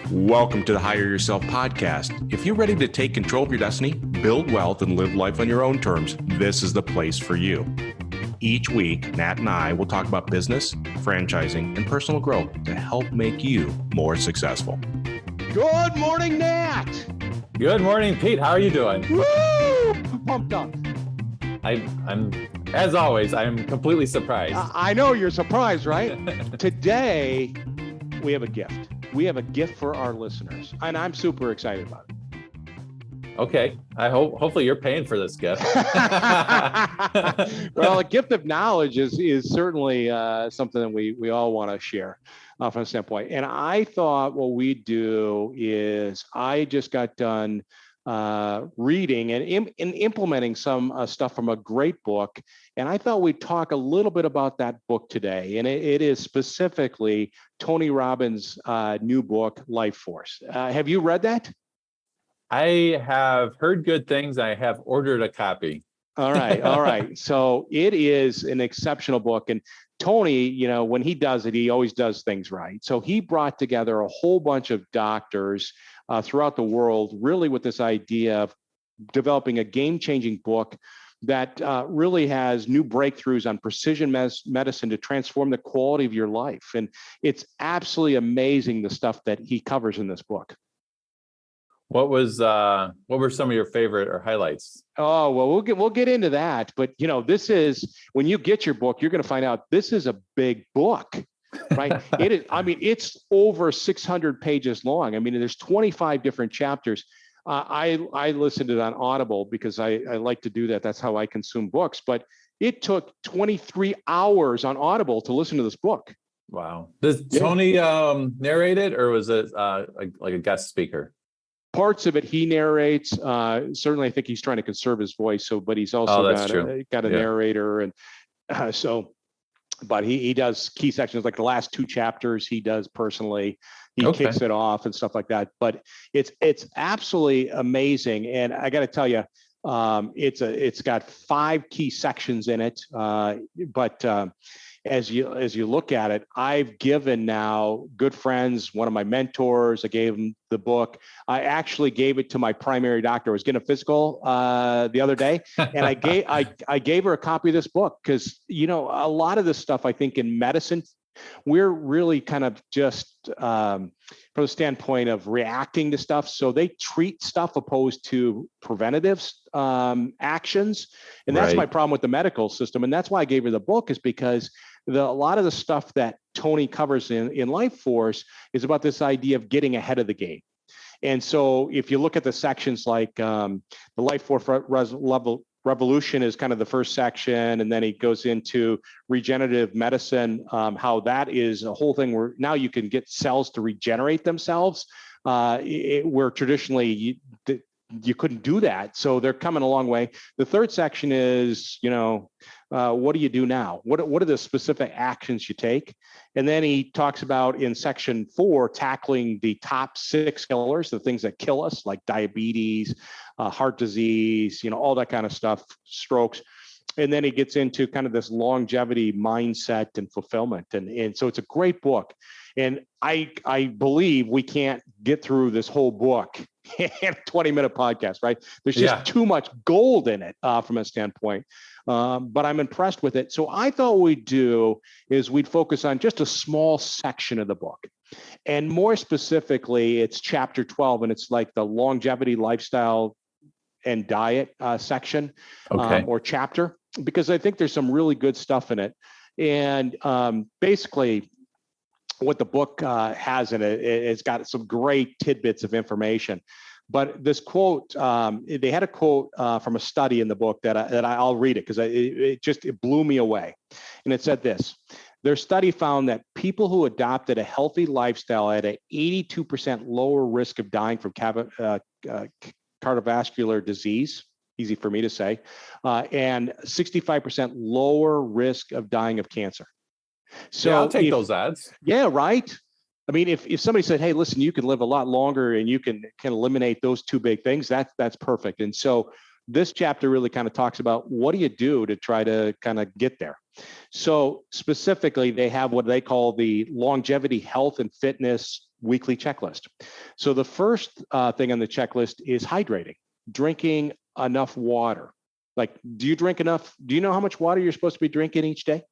Welcome to the Hire Yourself podcast. If you're ready to take control of your destiny, build wealth, and live life on your own terms, this is the place for you. Each week, Nat and I will talk about business, franchising, and personal growth to help make you more successful. Good morning, Nat. Good morning, Pete. How are you doing? Woo! Pumped up. I'm as always, I'm completely surprised. I know you're surprised, right? Today, we have a gift. We have a gift for our listeners, and I'm super excited about it. Okay. Hopefully you're paying for this gift. Well, a gift of knowledge is certainly something that we all want to share from a standpoint. And I thought what we'd do is I just got done reading and implementing some stuff from a great book. And I thought we'd talk a little bit about that book today. And it is specifically Tony Robbins' new book, Life Force. Have you read that? I have heard good things. I have ordered a copy. All right. So it is an exceptional book. And Tony, when he does it, he always does things right. So he brought together a whole bunch of doctors throughout the world, really with this idea of developing a game-changing book that really has new breakthroughs on precision medicine to transform the quality of your life. And it's absolutely amazing the stuff that he covers in this book. What were some of your favorite or highlights? Oh, well, we'll get into that. But this is, when you get your book, you're going to find out this is a big book, right? It is. I mean, it's over 600 pages long. I mean, there's 25 different chapters. I listened to it on Audible because I like to do that. That's how I consume books. But it took 23 hours on Audible to listen to this book. Wow. Does Tony narrate it, or was it like a guest speaker? Parts of it he narrates. Certainly, I think he's trying to conserve his voice. But he's also got a narrator, and but he does key sections like the last two chapters. He does personally. He kicks it off and stuff like that. But it's absolutely amazing, and I got to tell you, it's got 5 key sections in it. But as you look at it, I've given now good friends, one of my mentors, I gave him the book. I actually gave it to my primary doctor. I was getting a physical the other day, and I gave her a copy of this book because, a lot of this stuff, I think in medicine, we're really kind of just from the standpoint of reacting to stuff. So they treat stuff opposed to preventative actions. And that's my problem with the medical system. And that's why I gave her the book, is because a lot of the stuff that Tony covers in Life Force is about this idea of getting ahead of the game. And so if you look at the sections like the Life Force Revolution is kind of the first section, and then he goes into regenerative medicine, how that is a whole thing where now you can get cells to regenerate themselves, where traditionally you couldn't do that. So they're coming a long way. The third section is, what do you do now? What are the specific actions you take? And then he talks about in section 4, tackling the top 6 killers, the things that kill us, like diabetes, heart disease, all that kind of stuff, strokes. And then he gets into kind of this longevity mindset and fulfillment. And so it's a great book. And I believe we can't get through this whole book in a 20-minute podcast, right? There's just too much gold in it from a standpoint. But I'm impressed with it. So I thought what we'd do is we'd focus on just a small section of the book. And more specifically, it's chapter 12, and it's like the longevity, lifestyle, and diet section or chapter, because I think there's some really good stuff in it. And basically, what the book has in it, it's got some great tidbits of information. But this quote, they had a quote from a study in the book that I'll read it because it blew me away. And it said this: their study found that people who adopted a healthy lifestyle had an 82% lower risk of dying from cardiovascular disease, easy for me to say, and 65% lower risk of dying of cancer. So I'll take those odds. Yeah, right. I mean, if somebody said, hey, listen, you can live a lot longer and you can eliminate those two big things, that's perfect. And so this chapter really kind of talks about what do you do to try to kind of get there. So specifically, they have what they call the longevity, health, and fitness weekly checklist. So the first thing on the checklist is hydrating, drinking enough water. Like, do you drink enough? Do you know how much water you're supposed to be drinking each day?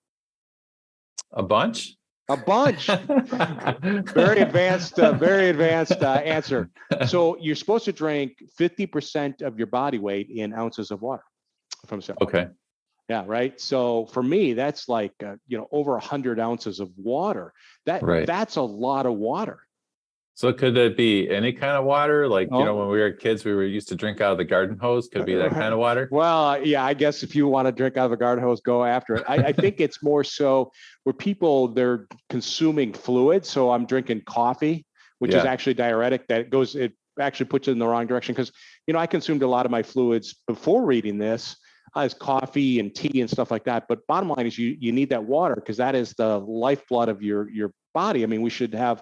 A bunch. A bunch. Very advanced answer. So you're supposed to drink 50% of your body weight in ounces of water from yourself. Okay. Yeah, right. So for me, that's like over 100 ounces of water. That's a lot of water. So could it be any kind of water? Like, when we were kids, we were used to drink out of the garden hose. Could it be that kind of water? Well, yeah, I guess if you want to drink out of a garden hose, go after it. I think it's more so where people, they're consuming fluid. So I'm drinking coffee, which is actually diuretic. It actually puts it in the wrong direction. Because, I consumed a lot of my fluids before reading this as coffee and tea and stuff like that. But bottom line is you need that water because that is the lifeblood of your body. I mean, we should have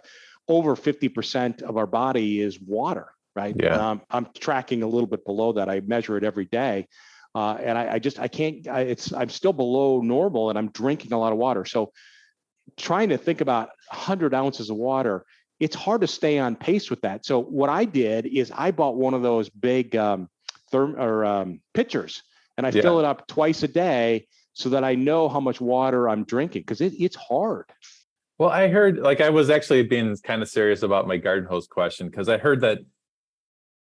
over 50% of our body is water, right? Yeah. I'm tracking a little bit below that. I measure it every day. And I can't, I'm still below normal and I'm drinking a lot of water. So trying to think about 100 ounces of water, it's hard to stay on pace with that. So what I did is I bought one of those big pitchers and I fill it up twice a day so that I know how much water I'm drinking because it's hard. Well, I heard, I was actually being kind of serious about my garden hose question because I heard that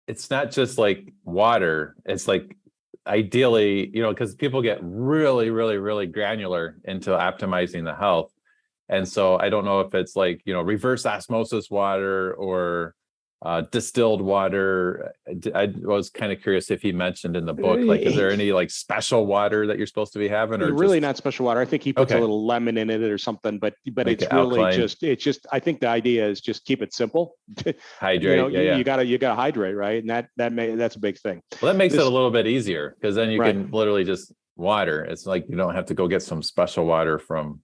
it's not just like water. It's like ideally, because people get really, really, really granular into optimizing the health. And so I don't know if it's like, reverse osmosis water or distilled water. I was kind of curious if he mentioned in the book, is there any special water that you're supposed to be having, or really not special water? I think he puts a little lemon in it or something, but it's really alkaline. I think the idea is just keep it simple. Hydrate. You gotta hydrate, right? And that's a big thing. Well, that makes it a little bit easier because then you can literally just water. It's like you don't have to go get some special water from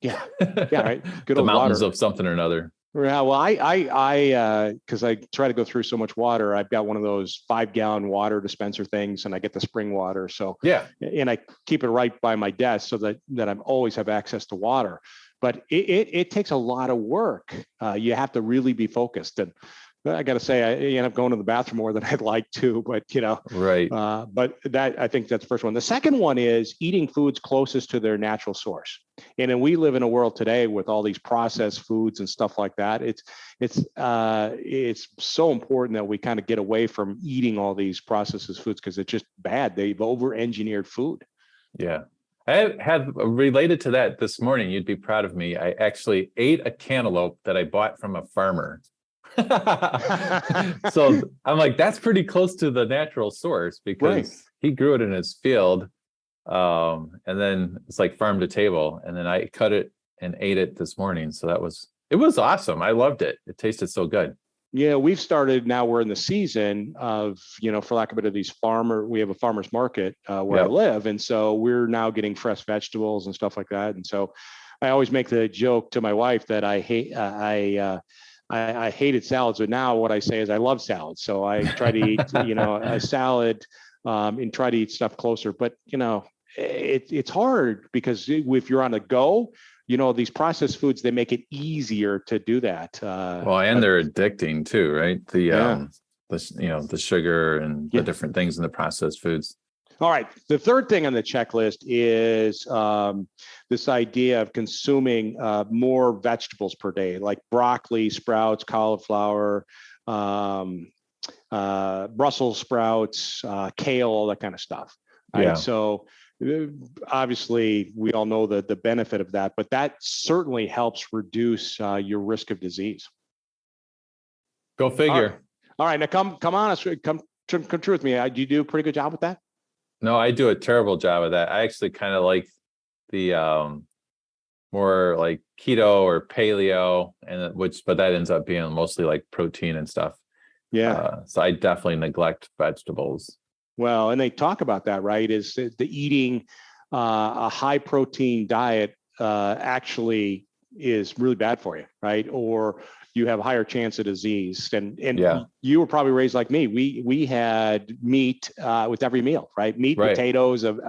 right. Good the old mountains water. of something or another. Yeah, well, because I try to go through so much water, I've got one of those 5-gallon water dispenser things, and I get the spring water. So and I keep it right by my desk so that I'm always have access to water. But it takes a lot of work. You have to really be focused, and I got to say, I end up going to the bathroom more than I'd like to. But right. But I think that's the first one. The second one is eating foods closest to their natural source. And then we live in a world today with all these processed foods and stuff like that. It's so important that we kind of get away from eating all these processed foods because it's just bad. They've over-engineered food. Yeah. I have related to that this morning. You'd be proud of me. I actually ate a cantaloupe that I bought from a farmer. So I'm like, that's pretty close to the natural source because he grew it in his field. And then it's like farm to table. And then I cut it and ate it this morning. So it was awesome. I loved it. It tasted so good. Yeah, we've started now. We're in the season of, for lack of a better, we have a farmer's market where I live. And so we're now getting fresh vegetables and stuff like that. And so I always make the joke to my wife that I hated salads, but now what I say is I love salads. So I try to eat, a salad and try to eat stuff closer. But, it's hard because if you're on the go, these processed foods, they make it easier to do that. And they're addicting too, right? The sugar and the different things in the processed foods. All right. The third thing on the checklist is this idea of consuming more vegetables per day, like broccoli, sprouts, cauliflower, Brussels sprouts, kale, all that kind of stuff. Right? Yeah. So obviously, we all know the benefit of that, but that certainly helps reduce your risk of disease. Go figure. All right. Now come true with me. Do you do a pretty good job with that? No, I do a terrible job of that. I actually kind of like the more like keto or paleo, but that ends up being mostly like protein and stuff. Yeah. So I definitely neglect vegetables. Well, and they talk about that, right? Is the eating a high protein diet actually is really bad for you, right? Or you have a higher chance of disease. And Yeah. you were probably raised like me. We had meat with every meal, right? Meat, Right. potatoes, of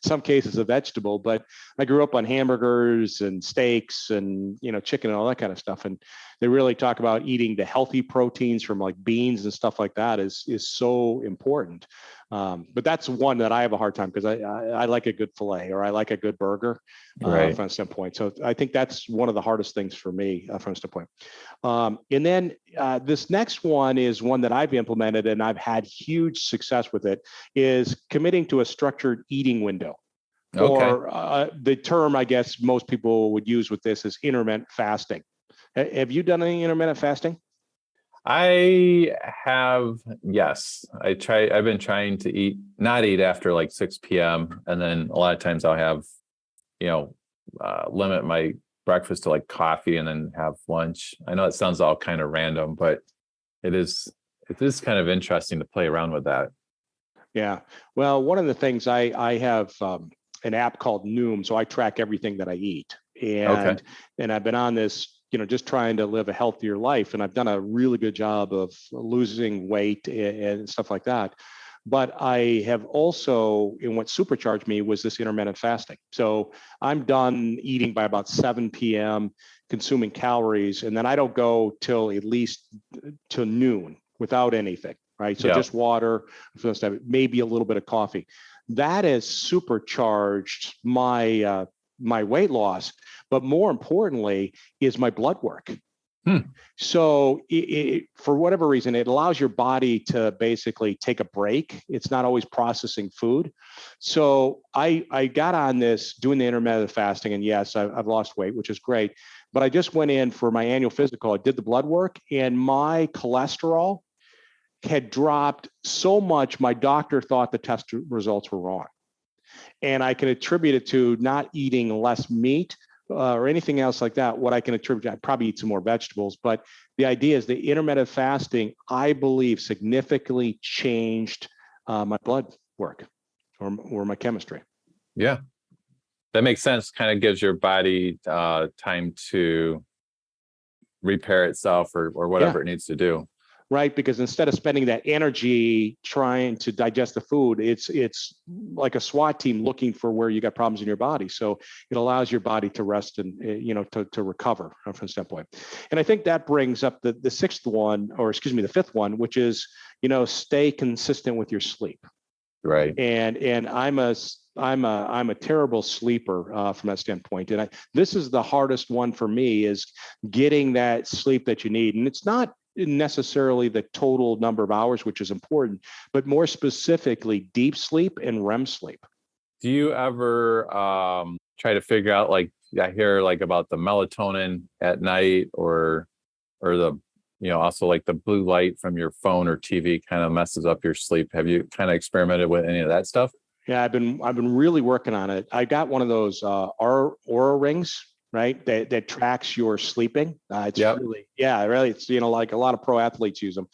some cases a vegetable. But I grew up on hamburgers and steaks and chicken and all that kind of stuff. And they really talk about eating the healthy proteins from like beans and stuff like that is so important. But that's one that I have a hard time because I like a good filet or I like a good burger Right. from a standpoint. So I think that's one of the hardest things for me from a standpoint. And then this next one is one that I've implemented and I've had huge success with it, is committing to a structured eating window. Okay. Or the term I guess most people would use with this is intermittent fasting. Have you done any intermittent fasting? I have, yes. I've been trying to not eat after like 6 p.m. And then a lot of times I'll have, limit my breakfast to like coffee and then have lunch. I know it sounds all kind of random, but it is kind of interesting to play around with that. Yeah. Well, one of the things I have an app called Noom, so I track everything that I eat. And I've been on this, just trying to live a healthier life. And I've done a really good job of losing weight and stuff like that. But I have also, and what supercharged me was this intermittent fasting. So I'm done eating by about 7 p.m., consuming calories, and then I don't go till at least till noon without anything, right? So just water, maybe a little bit of coffee. That has supercharged my my weight loss, but more importantly is my blood work. So for whatever reason, it allows your body to basically take a break. It's not always processing food. So I got on this doing the intermittent fasting, and yes, I've lost weight, which is great. But I just went in for my annual physical. I did the blood work, and my cholesterol had dropped so much, my doctor thought the test results were wrong. And I can attribute it to not eating less meat or anything else like that. What I can attribute, I probably eat some more vegetables, but the idea is the intermittent fasting, I believe, significantly changed my blood work or my chemistry. Yeah, that makes sense. Kind of gives your body time to repair itself or whatever it needs to do. Right, because instead of spending that energy trying to digest the food, it's like a SWAT team looking for where you got problems in your body. So it allows your body to rest and to recover from a standpoint. And I think that brings up the sixth one, or excuse me, the fifth one, which is stay consistent with your sleep. Right. And I'm a terrible sleeper from that standpoint. And this is the hardest one for me, is getting that sleep that you need. And it's not necessarily the total number of hours, which is important, but more specifically deep sleep and REM sleep. Do you ever try to figure out, like, I hear like about the melatonin at night or the also like the blue light from your phone or TV kind of messes up your sleep? Have you kind of experimented with any of that stuff? Yeah, I've been really working on it. I got one of those Aura rings, right? That tracks your sleeping. It's really, it's, like a lot of pro athletes use them.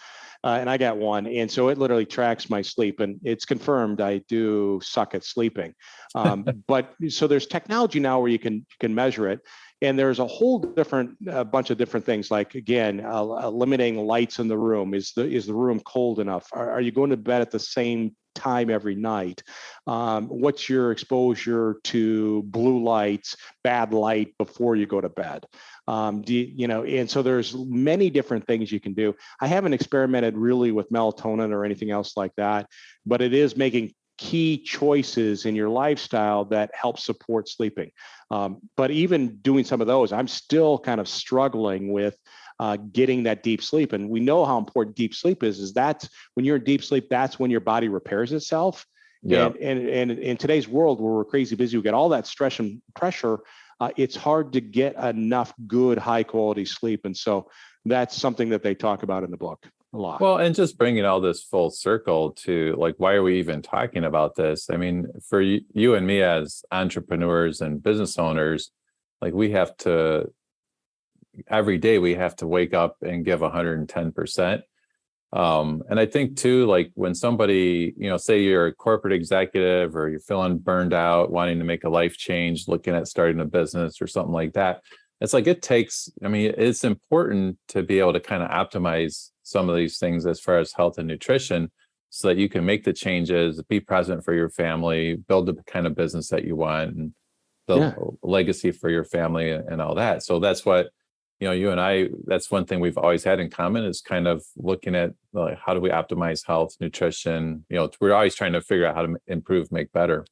And I got one. And so it literally tracks my sleep, and it's confirmed I do suck at sleeping. But so there's technology now where you can measure it. And there's a whole bunch of different things, like, again, limiting lights in the room. Is the room cold enough? Are you going to bed at the same time every night? What's your exposure to blue lights, bad light before you go to bed? And so there's many different things you can do. I haven't experimented really with melatonin or anything else like that, but it is making key choices in your lifestyle that help support sleeping. But even doing some of those, I'm still kind of struggling with getting that deep sleep. And we know how important deep sleep is that's when you're in deep sleep, that's when your body repairs itself. Yeah. And in today's world where we're crazy busy, we get all that stress and pressure. It's hard to get enough good, high quality sleep. And so that's something that they talk about in the book a lot. Well, and just bringing all this full circle to, like, why are we even talking about this? I mean, for you and me as entrepreneurs and business owners, like, we have to, every day we have to wake up and give 110%. And I think too, like when somebody, say you're a corporate executive or you're feeling burned out, wanting to make a life change, looking at starting a business or something like that, it's like it's important to be able to kind of optimize some of these things as far as health and nutrition so that you can make the changes, be present for your family, build the kind of business that you want, and the legacy for your family and all that. So that's what, you and I, that's one thing we've always had in common is kind of looking at how do we optimize health, nutrition. We're always trying to figure out how to improve, make better.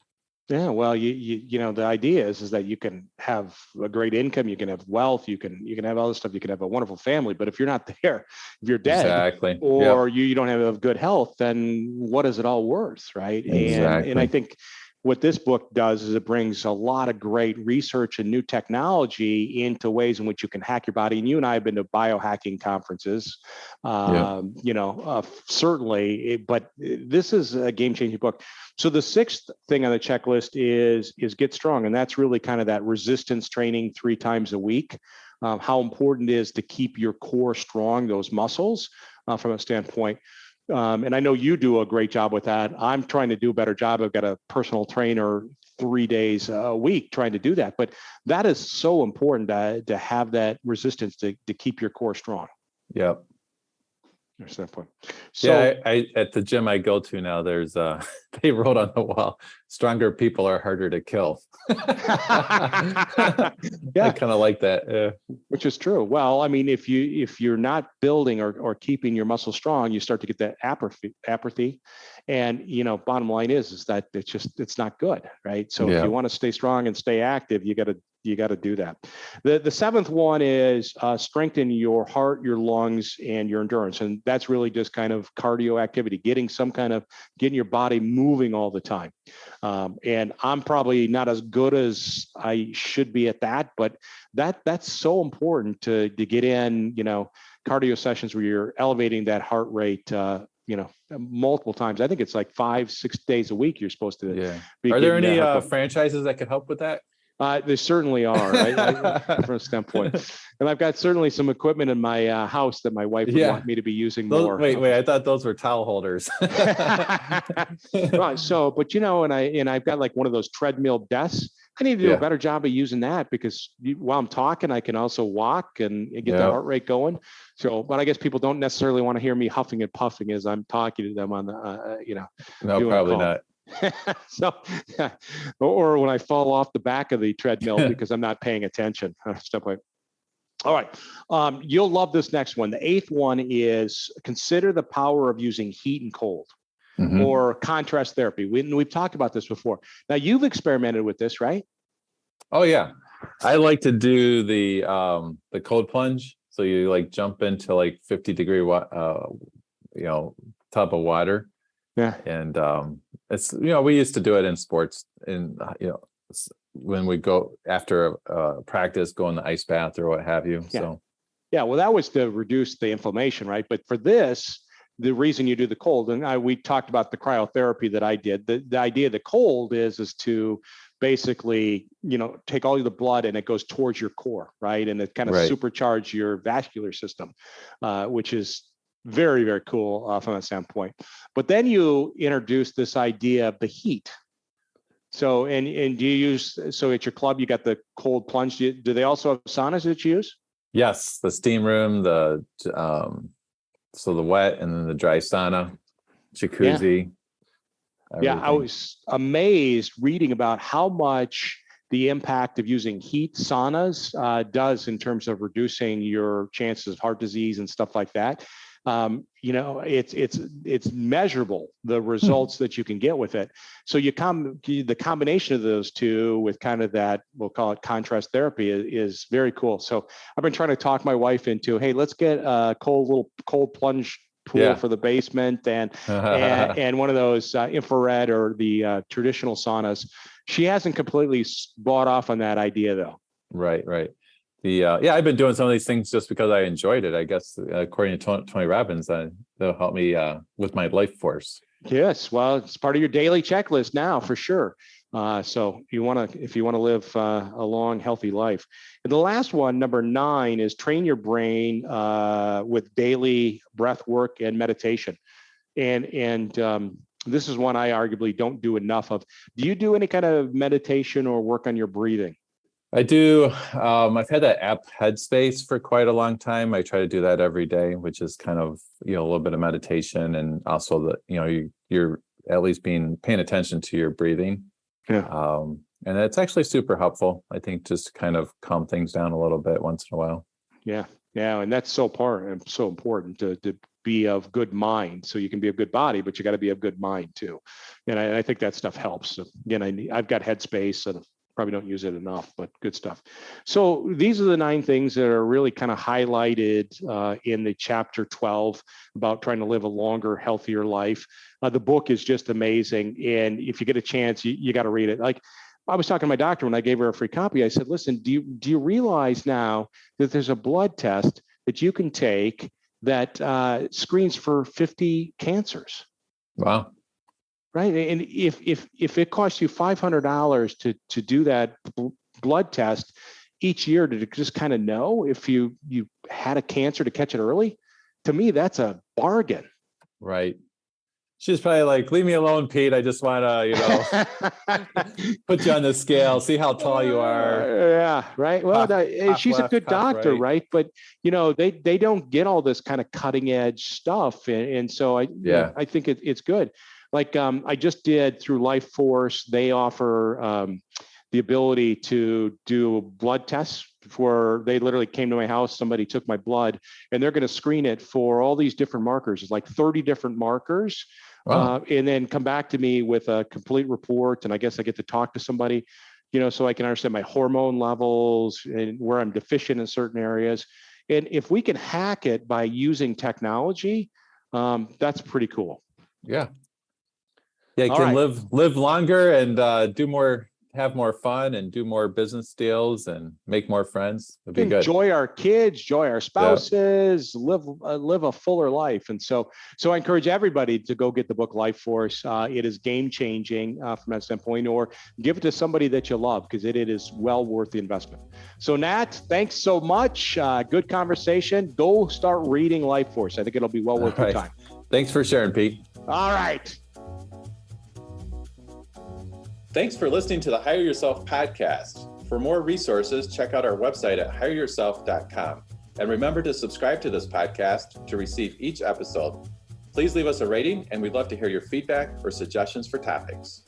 Yeah, well, the idea is that you can have a great income, you can have wealth, you can have all this stuff, you can have a wonderful family, but if you're not there, if you're dead, exactly, or you don't have good health, then what is it all worth, right? Exactly. And I think what this book does is it brings a lot of great research and new technology into ways in which you can hack your body. And you and I have been to biohacking conferences, certainly, but this is a game-changing book. So the sixth thing on the checklist is get strong. And that's really kind of that resistance training 3 times a week. How important it is to keep your core strong, those muscles from a standpoint. And I know you do a great job with that. I'm trying to do a better job. I've got a personal trainer 3 days a week trying to do that. But that is so important to have that resistance to keep your core strong. Yep. There's that point. So I at the gym I go to now, there's they wrote on the wall, stronger people are harder to kill. I kind of like that. Yeah. Which is true. Well, I mean, if you're not building or keeping your muscle strong, you start to get that apathy. And bottom line is that it's not good, right? So if you want to stay strong and stay active, you got to do that. The seventh one is strengthen your heart, your lungs, and your endurance. And that's really just kind of cardio activity, getting your body moving all the time. And I'm probably not as good as I should be at that, but that's so important to get in, cardio sessions where you're elevating that heart rate, multiple times. I think it's like 5-6 days a week you're supposed to be. Are there any franchises that could help with that? There certainly are, from a standpoint. And I've got certainly some equipment in my house that my wife would want me to be using more. Wait, I thought those were towel holders. Right. So, but I've got like one of those treadmill desks. I need to do a better job of using that because while I'm talking, I can also walk and get the heart rate going. So, but I guess people don't necessarily want to hear me huffing and puffing as I'm talking to them on the, No, probably not. So, or when I fall off the back of the treadmill because I'm not paying attention. Stuff like. All right, you'll love this next one. The 8th one is consider the power of using heat and cold, or contrast therapy. We've talked about this before. Now you've experimented with this, right? Oh yeah, I like to do the cold plunge. So you like jump into like 50-degree tub of water. Yeah, and it's we used to do it in sports, when we go after practice, go in the ice bath or what have you. So well, that was to reduce the inflammation, right? But for this, the reason you do the cold, and we talked about the cryotherapy that I did. The idea of the cold is to basically take all of the blood and it goes towards your core, right? And it kind of supercharge your vascular system, which is very, very cool from that standpoint. But then you introduce this idea of the heat. So, and do you use, so at your club, you got the cold plunge. Do they also have saunas that you use? Yes, the steam room, so the wet and then the dry sauna, jacuzzi. Yeah, I was amazed reading about how much the impact of using heat saunas does in terms of reducing your chances of heart disease and stuff like that. It's measurable, the results that you can get with it. So the combination of those two with kind of that, we'll call it contrast therapy, is very cool. So I've been trying to talk my wife into, hey, let's get a cold plunge pool for the basement and one of those infrared or the traditional saunas. She hasn't completely bought off on that idea though. Right. I've been doing some of these things just because I enjoyed it. I guess according to Tony Robbins, they'll help me with my life force. Yes, well, it's part of your daily checklist now for sure. So if you want to live a long, healthy life. And the last one, number 9, is train your brain with daily breath work and meditation. And this is one I arguably don't do enough of. Do you do any kind of meditation or work on your breathing? I do. I've had that app Headspace for quite a long time. I try to do that every day, which is kind of, a little bit of meditation, and also that, you're at least paying attention to your breathing. Yeah. And it's actually super helpful. I think just kind of calm things down a little bit once in a while. Yeah. Yeah. And that's so important to be of good mind. So you can be of good body, but you got to be of good mind too. And I think that stuff helps. So again, I've got Headspace and probably don't use it enough, but good stuff. So these are the 9 things that are really kind of highlighted in the chapter 12 about trying to live a longer, healthier life. The book is just amazing. And if you get a chance, you got to read it. Like I was talking to my doctor when I gave her a free copy. I said, listen, do you realize now that there's a blood test that you can take that screens for 50 cancers? Wow. Right. And if it costs you $500 to do that blood test each year to just kind of know if you had a cancer to catch it early, to me, that's a bargain. Right. She's probably like, leave me alone, Pete. I just want to, put you on the scale, see how tall you are. Yeah. Right. Well, she's a good doctor. Right. But, they don't get all this kind of cutting edge stuff. And so I think it's good. Like I just did through Life Force, they offer the ability to do blood tests they literally came to my house, somebody took my blood, and they're going to screen it for all these different markers. It's like 30 different markers. Wow. And then come back to me with a complete report. And I guess I get to talk to somebody, so I can understand my hormone levels and where I'm deficient in certain areas. And if we can hack it by using technology, that's pretty cool. Yeah. Yeah, you can live longer and have more fun and do more business deals and make more friends. It'd be good. Enjoy our kids, enjoy our spouses, live a fuller life. And so I encourage everybody to go get the book Life Force. It is game changing from that standpoint, or give it to somebody that you love, because it is well worth the investment. So Nat, thanks so much. Good conversation. Go start reading Life Force. I think it'll be well worth your time. Thanks for sharing, Pete. All right. Thanks for listening to the Hire Yourself podcast. For more resources, check out our website at hireyourself.com. And remember to subscribe to this podcast to receive each episode. Please leave us a rating, and we'd love to hear your feedback or suggestions for topics.